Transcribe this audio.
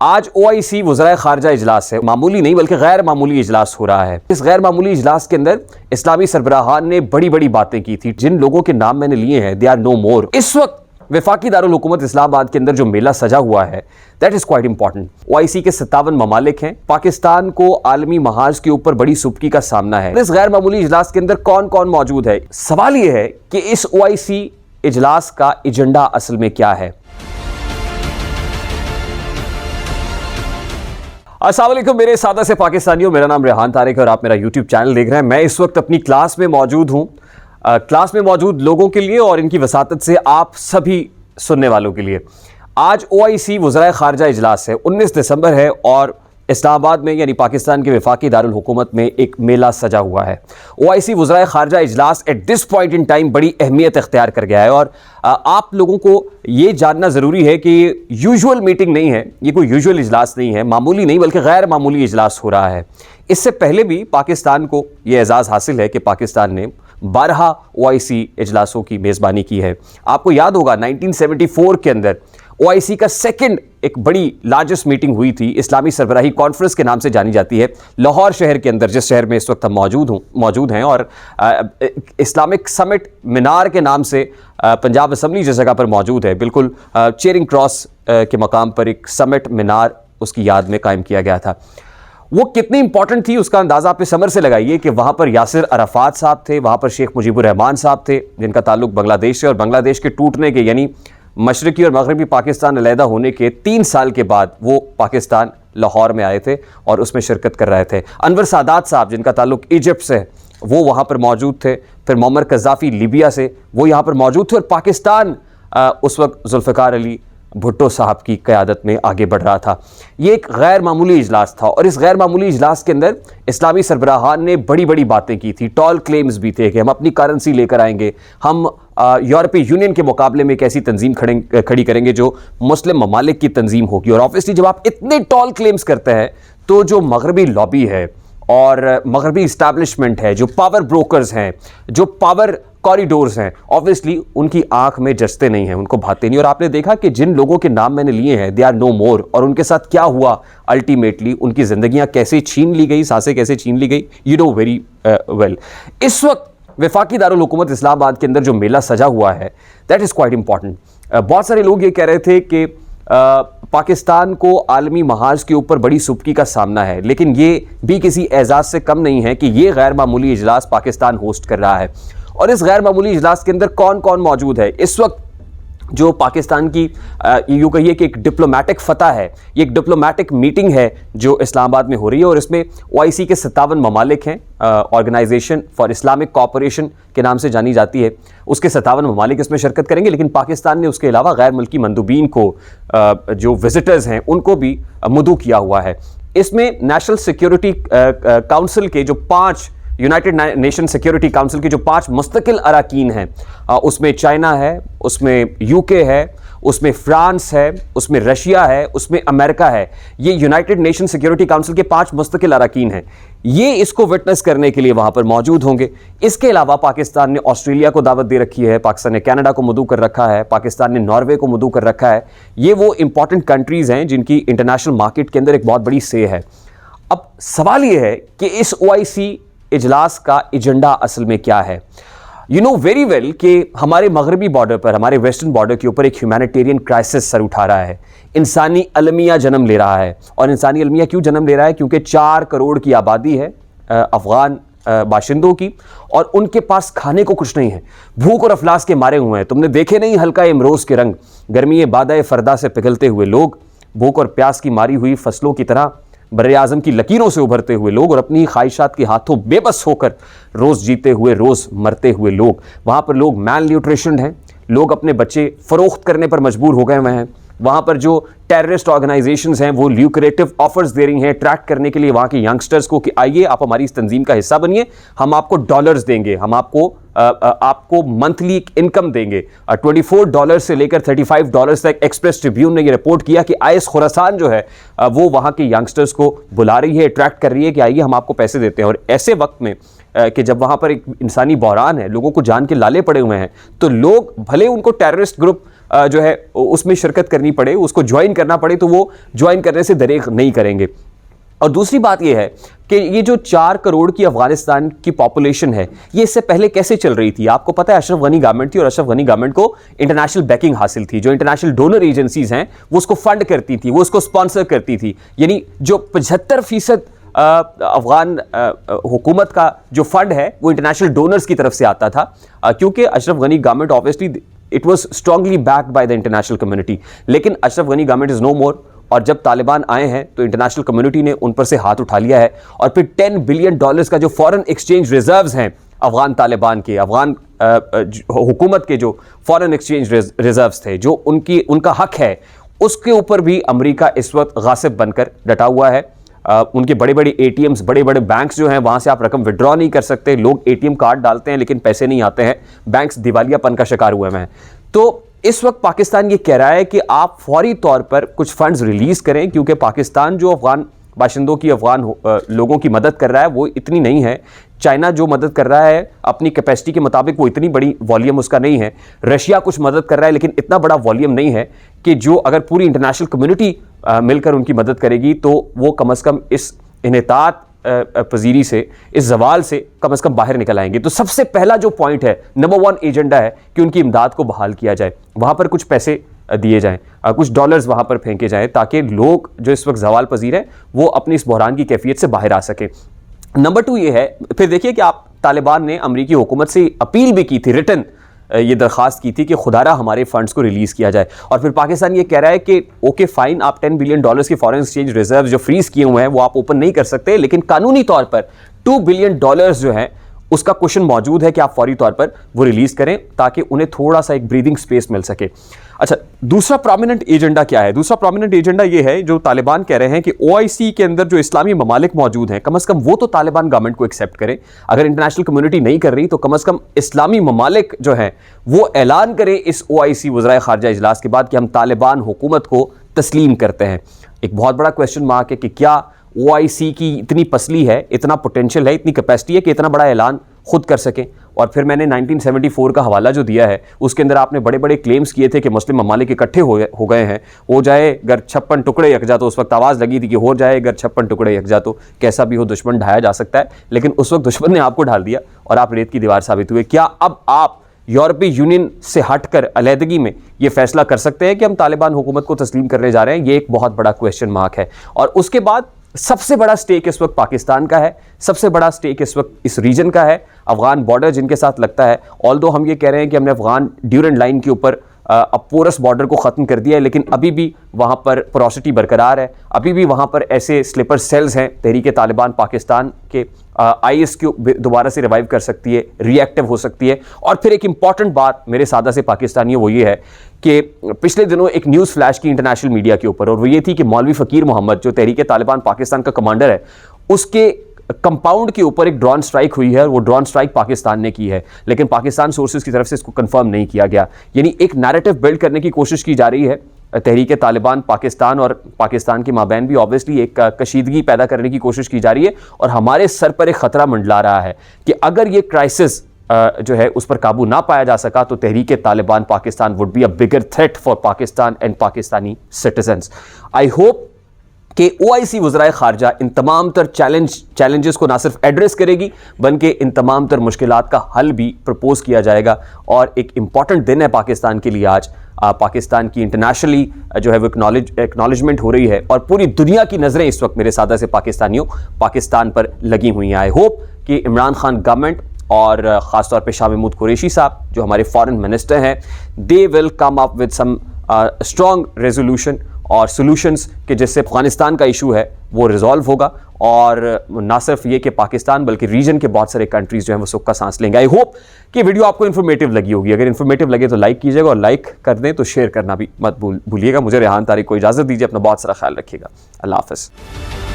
आज OIC वज़राए ख़ारजा इजलास है, मामूली नहीं बल्कि गैर मामूली इजलास हो रहा है। इस गैर मामूली इजलास के अंदर इस्लामी सरबराहान ने बड़ी बड़ी बातें की थी। जिन लोगों के नाम मैंने लिए हैं दे आर नो मोर। इस वक्त वफाकी दारुल हुकूमत इस्लामाबाद के अंदर जो मेला सजा हुआ है that is quite important. OIC के 57 ममालिक हैं। पाकिस्तान को आलमी महाज के ऊपर बड़ी सुबकी का सामना है। इस गैर मामूली इजलास के अंदर कौन कौन मौजूद है? सवाल यह है कि इस OIC इजलास का एजेंडा असल में क्या है। अस्सलाम वालेकुम मेरे सादा से पाकिस्तानियों, मेरा नाम रेहान तारिक है और आप मेरा YouTube चैनल देख रहे हैं। मैं इस वक्त अपनी क्लास में मौजूद हूँ, क्लास में मौजूद लोगों के लिए और इनकी वसातत से आप सभी सुनने वालों के लिए। आज OIC वज़राए ख़ारजा इजलास है, 19 दिसंबर है और इस्लामाबाद में यानी पाकिस्तान के वफाकी दारुल हुकूमत में एक मेला सजा हुआ है। OIC वज़राए ख़ारजा इजलास at this point in time बड़ी अहमियत इख्तियार कर गया है और आप लोगों को ये जानना ज़रूरी है कि ये यूजुअल मीटिंग नहीं है, ये कोई यूजुअल इजलास नहीं है, मामूली नहीं बल्कि गैर मामूली इजलास हो रहा है। इससे पहले भी पाकिस्तान को ये एजाज़ हासिल है कि पाकिस्तान ने 12 OIC इजलासों की मेज़बानी की है। आपको याद होगा 1974 के अंदर OIC का सेकंड एक बड़ी लार्जेस्ट मीटिंग हुई थी, इस्लामी सरबराही कॉन्फ्रेंस के नाम से जानी जाती है, लाहौर शहर के अंदर, जिस शहर में इस वक्त हम मौजूद हैं। और इस्लामिक समिट मीनार के नाम से पंजाब असम्बली जिस जगह पर मौजूद है, बिल्कुल चेयरिंग क्रॉस के मकाम पर एक समिट मीनार उसकी याद में कायम किया गया था। वो कितनी इंपॉर्टेंट थी उसका अंदाज़ा आप इस समर से लगाइए कि वहाँ पर यासिर अराफात साहब थे, वहाँ पर शेख मुजीबुर रहमान साहब थे जिनका ताल्लुक बांग्लादेश से, और बांग्लादेश के टूटने के यानी मशरकी और मगरबी पाकिस्तान अलहदा होने के 3 साल के बाद वो पाकिस्तान लाहौर में आए थे और उसमें शिरकत कर रहे थे। अनवर सादात साहब जिनका ताल्लुक इजिप्ट से है वो वहाँ पर मौजूद थे। फिर मोअम्मर कज़ाफ़ी लीबिया से वो यहाँ पर मौजूद थे और पाकिस्तान उस वक्त जुल्फ़िकार अली भुट्टो साहब की क़यादत में आगे बढ़ रहा था। ये एक गैर मामूली इजलास था और इस गैर मामूली इजलास के अंदर इस्लामी सरबराहान ने बड़ी बड़ी बातें की थी। टॉल क्लेम्स भी थे कि हम अपनी करेंसी लेकर आएंगे, हम यूरोपीय यूनियन के मुकाबले में एक ऐसी तंजीम खड़ी करेंगे जो मुस्लिम ममालिक की तंजीम होगी। और ऑब्वियसली जब आप इतने टॉल क्लेम्स करते हैं तो जो मगरबी लॉबी है और मगरबी इस्टेब्लिशमेंट है, जो पावर ब्रोकर्स हैं, जो पावर कॉरिडोर्स हैं, ऑब्वियसली उनकी आंख में जचते नहीं हैं, उनको भाते नहीं। और आपने देखा कि जिन लोगों के नाम मैंने लिए हैं दे आर नो मोर, और उनके साथ क्या हुआ अल्टीमेटली, उनकी ज़िंदगियाँ कैसे छीन ली गई, सांसें कैसे छीन ली गई, यू नो वेरी वेल। इस वक्त वफाकी दारुल हुकूमत इस्लामाबाद के अंदर जो मेला सजा हुआ है दैट इज़ क्वाइट इंपॉर्टेंट। बहुत सारे लोग ये कह रहे थे कि पाकिस्तान को आलमी महाज के ऊपर बड़ी सुबकी का सामना है, लेकिन ये भी किसी एजाज़ से कम नहीं है कि ये गैर मामूली इजलास पाकिस्तान होस्ट कर रहा है। और इस गैर मामूली इजलास के अंदर कौन कौन मौजूद है? इस वक्त जो पाकिस्तान की यूँ कहिए कि एक डिप्लोमेटिक फ़तह है, ये एक डिप्लोमेटिक मीटिंग है जो इस्लामाबाद में हो रही है और इसमें OIC के 57 ममालिक हैं। ऑर्गेनाइजेशन फॉर इस्लामिक कोऑपरेशन के नाम से जानी जाती है, उसके 57 ममालिक इसमें शिरकत करेंगे। लेकिन पाकिस्तान ने उसके अलावा गैर मुल्की मंदूबीन को, जो विजिटर्स हैं, उनको भी मदऊ किया हुआ है। इसमें नेशनल सिक्योरिटी काउंसिल के जो 5 यूनाइटेड नेशन सिक्योरिटी काउंसिल के जो 5 मुस्तकिल अरकान हैं, उसमें चाइना है, उसमें UK है, उसमें फ्रांस है, उसमें रशिया है, उसमें अमेरिका है। ये यूनाइटेड नेशन सिक्योरिटी काउंसिल के 5 मुस्तकिल अरकान हैं। ये इसको विटनेस करने के लिए वहाँ पर मौजूद होंगे। इसके अलावा पाकिस्तान ने ऑस्ट्रेलिया को दावत दे रखी है, पाकिस्तान ने कनाडा को मदऊ कर रखा है, पाकिस्तान ने नॉर्वे को मदऊ कर रखा है। ये वो इंपॉर्टेंट कंट्रीज़ हैं जिनकी इंटरनेशनल मार्केट के अंदर एक बहुत बड़ी से है। अब सवाल ये है कि इस OIC इजलास का एजेंडा असल में क्या है। यू नो वेरी वेल कि हमारे मगरबी बॉर्डर पर, हमारे वेस्टर्न बॉर्डर के ऊपर एक ह्यूमैनिटेरियन क्राइसिस सर उठा रहा है, इंसानी अलमिया जन्म ले रहा है। और इंसानी अलमिया क्यों जन्म ले रहा है? क्योंकि 4 करोड़ की आबादी है अफ़गान बाशिंदों की और उनके पास खाने को कुछ नहीं है, भूख और अफलास के मारे हुए हैं। तुमने देखे नहीं हल्का इमरोज़ के रंग, गर्मी बादा फरदा से पिघलते हुए लोग, भूख और प्यास की मारी हुई फसलों की तरह बर्रे आज़म की लकीरों से उभरते हुए लोग और अपनी ख्वाहिशात के हाथों बेबस होकर रोज़ जीते हुए, रोज़ मरते हुए लोग। वहाँ पर लोग मैल न्यूट्रिशन्ड हैं, लोग अपने बच्चे फ़रोख्त करने पर मजबूर हो गए हुए हैं। वहाँ पर जो टेररिस्ट ऑर्गेनाइजेशंस हैं वो ल्यूक्रेटिव ऑफर्स दे रही हैं अट्रैक्ट करने के लिए वहाँ के यंगस्टर्स को कि आइए आप हमारी इस तंजीम का हिस्सा बनिए, हम आपको डॉलर्स देंगे, हम आपको मंथली इनकम देंगे। $24 से लेकर $35 तक एक्सप्रेस ट्रिब्यून ने ये रिपोर्ट किया कि IS खुरासान जो है वो वहाँ के यंगस्टर्स को बुला रही है, अट्रैक्ट कर रही है कि आइए हम आपको पैसे देते हैं। और ऐसे वक्त में कि जब वहाँ पर एक इंसानी बहरान है, लोगों को जान के लाले पड़े हुए हैं, तो लोग भले उनको टेररिस्ट ग्रुप जो है उसमें शिरकत करनी पड़े, उसको ज्वाइन करना पड़े, तो वो ज्वाइन करने से दरेग नहीं करेंगे। और दूसरी बात यह है कि ये जो 4 करोड़ की अफगानिस्तान की पॉपुलेशन है, ये इससे पहले कैसे चल रही थी? आपको पता है अशरफ गनी गवर्नमेंट थी और अशरफ गनी गवर्नमेंट को इंटरनेशनल बैकिंग हासिल थी। जो इंटरनेशनल डोनर एजेंसीज हैं वो उसको फंड करती थी, वो उसको स्पॉन्सर करती थी। यानी जो 75% अफगान हुकूमत का जो फंड है वो इंटरनेशनल डोनर्स की तरफ से आता था, क्योंकि Ashraf Ghani government obviously it was strongly backed by the international community. लेकिन Ashraf Ghani government is no more, और जब तालिबान आए हैं तो इंटरनेशनल कम्युनिटी ने उन पर से हाथ उठा लिया है। और फिर $10 बिलियन का जो फॉरेन एक्सचेंज रिजर्व्स हैं अफगान तालिबान के, अफगान हुकूमत के जो फॉरेन एक्सचेंज रिजर्व्स थे, जो उनका हक है, उसके ऊपर भी अमेरिका इस वक्त गासिब बनकर डटा हुआ है। उनके बड़े बड़े एटीएम्स, बड़े बड़े बैंक्स जो हैं, वहाँ से आप रकम विड्रॉ नहीं कर सकते। लोग एटीएम कार्ड डालते हैं लेकिन पैसे नहीं आते हैं, बैंक्स दिवालियापन का शिकार हुए हैं। तो इस वक्त पाकिस्तान ये कह रहा है कि आप फौरी तौर पर कुछ फंड्स रिलीज़ करें, क्योंकि पाकिस्तान जो अफगान बाशिंदों की, अफगान लोगों की मदद कर रहा है वो इतनी नहीं है। चाइना जो मदद कर रहा है अपनी कैपेसिटी के मुताबिक वो इतनी बड़ी वॉल्यूम उसका नहीं है। रशिया कुछ मदद कर रहा है लेकिन इतना बड़ा वॉल्यूम नहीं है कि जो अगर पूरी इंटरनेशनल कम्युनिटी मिलकर उनकी मदद करेगी तो वो कम अज़ कम इस इन्हितात पजीरी से, इस जवाल से कम अज़ कम बाहर निकल आएंगे। तो सबसे पहला जो पॉइंट है, नंबर 1 एजेंडा है कि उनकी इमदाद को बहाल किया जाए, वहाँ पर कुछ पैसे दिए जाएं, कुछ डॉलर्स वहाँ पर फेंके जाएं, ताकि लोग जो इस वक्त जवाल पजीर हैं वो अपनी इस बहरान की कैफियत से बाहर आ सके। नंबर 2 ये है, फिर देखिए कि आप तालिबान ने अमरीकी हुकूमत से अपील भी की थी, रिटन ये दरख्वास्त की थी कि खुदारा हमारे फंड्स को रिलीज़ किया जाए। और फिर पाकिस्तान ये कह रहा है कि ओके फाइन, आप $10 बिलियन के फॉरेन एक्सचेंज रिजर्व जो फ्रीज किए हुए हैं वो आप ओपन नहीं कर सकते, लेकिन कानूनी तौर पर $2 बिलियन जो है उसका क्वेश्चन मौजूद है कि आप फौरी तौर पर वो रिलीज़ करें ताकि उन्हें थोड़ा सा एक ब्रीदिंग स्पेस मिल सके। अच्छा, दूसरा प्रोमिनेंट एजेंडा क्या है? दूसरा प्रोमिनेंट एजेंडा ये है, जो तालिबान कह रहे हैं कि OIC के अंदर जो इस्लामी ममालिक मौजूद हैं, कम अज़ कम वो तो तालिबान गवर्नमेंट को एक्सेप्ट करें। अगर इंटरनेशनल कम्युनिटी नहीं कर रही तो कम अज़ कम इस्लामी ममालिक जो हैं वो ऐलान करें इस OIC वज़राए ख़ारजा इजलास के बाद कि हम तालिबान हुकूमत को तस्लीम करते हैं। एक बहुत बड़ा क्वेश्चन मार्क है कि क्या OIC की इतनी पसली है, इतना पोटेंशियल है, इतनी कैपेसिटी है कि इतना बड़ा ऐलान खुद कर सकें। और फिर मैंने 1974 का हवाला जो दिया है उसके अंदर आपने बड़े बड़े क्लेम्स किए थे कि मुस्लिम ममालिक इकट्ठे हो गए हैं, हो जाए अगर 56 टुकड़े यकजा, तो उस वक्त आवाज़ लगी थी कि हो जाए अगर 56 टुकड़े यकजा तो कैसा भी हो दुश्मन ढाया जा सकता है, लेकिन उस वक्त दुश्मन ने आपको ढाल दिया और आप रेत की दीवार साबित हुए। क्या अब आप यूरोपीय यूनियन से हटकर अलहदगी में ये फैसला कर सकते हैं कि हम तालिबान हुकूमत को तस्लीम करने जा रहे हैं? ये एक बहुत बड़ा क्वेश्चन मार्क है। और उसके बाद सबसे बड़ा स्टेक इस वक्त पाकिस्तान का है, सबसे बड़ा स्टेक इस वक्त इस रीजन का है, अफगान बॉर्डर जिनके साथ लगता है। ऑल्दो हम ये कह रहे हैं कि हमने अफगान ड्यूरेंट लाइन के ऊपर अब पोरस बॉर्डर को ख़त्म कर दिया है, लेकिन अभी भी वहाँ पर पोरोसिटी बरकरार है, अभी भी वहाँ पर ऐसे स्लिपर सेल्स हैं तहरीक तालिबान पाकिस्तान के। IS को दोबारा से रिवाइव कर सकती है, रिएक्टिव हो सकती है। और फिर एक इंपॉर्टेंट बात मेरे सादा से पाकिस्तानियों वो ये है कि पिछले दिनों एक न्यूज़ फ्लैश की इंटरनेशनल मीडिया के ऊपर, और वो ये थी कि मौलवी फ़कीर मोहम्मद जो तहरीक तालिबान पाकिस्तान का कमांडर है, उसके कंपाउंड के ऊपर एक ड्रोन स्ट्राइक हुई है और वो ड्रोन स्ट्राइक पाकिस्तान ने की है, लेकिन पाकिस्तान सोर्सेज की तरफ से इसको कंफर्म नहीं किया गया। यानी एक नैरेटिव बिल्ड करने की कोशिश की जा रही है तहरीक तालिबान पाकिस्तान और पाकिस्तान के माबैन भी ऑब्वियसली एक कशीदगी पैदा करने की कोशिश की जा रही है। और हमारे सर पर एक ख़तरा मंडला रहा है कि अगर ये क्राइसिस जो है उस पर काबू ना पाया जा सका तो Tehreek Taliban Pakistan would be a bigger threat for Pakistan and Pakistani citizens. I hope कि OIC वज़राए ख़ारजा इन तमाम तर चैलेंजेस को ना सिर्फ एड्रेस करेगी बल्कि इन तमाम तर मुश्किलात का हल भी प्रपोज किया जाएगा। और एक इम्पॉर्टेंट दिन है पाकिस्तान के लिए आज। पाकिस्तान की इंटरनेशनली जो है वो एक्नॉलेजमेंट हो रही है और पूरी दुनिया की नज़रें इस वक्त मेरे सादा से पाकिस्तानियों पाकिस्तान पर लगी हुई हैं। आई होप कि इमरान खान गवर्नमेंट और ख़ास तौर पे शाह महमूद कुरैशी साहब जो हमारे फॉरेन मिनिस्टर हैं, they will come up with some strong resolution और सॉल्यूशंस कि जिससे अफगानिस्तान का इशू है वो रिजॉल्व होगा। और ना सिर्फ ये कि पाकिस्तान बल्कि रीजन के बहुत सारे कंट्रीज़ जो हैं वो सुख का सांस लेंगे। आई होप कि वीडियो आपको इन्फॉर्मेटिव लगी होगी। अगर इन्फॉर्मेटिव लगे तो लाइक कीजिएगा, और लाइक कर दें तो शेयर करना भी मत भूलिएगा। मुझे रेहान तारिक को इजाज़त दीजिए, अपना बहुत सारा ख्याल रखिएगा। अल्लाह हाफ़िज़।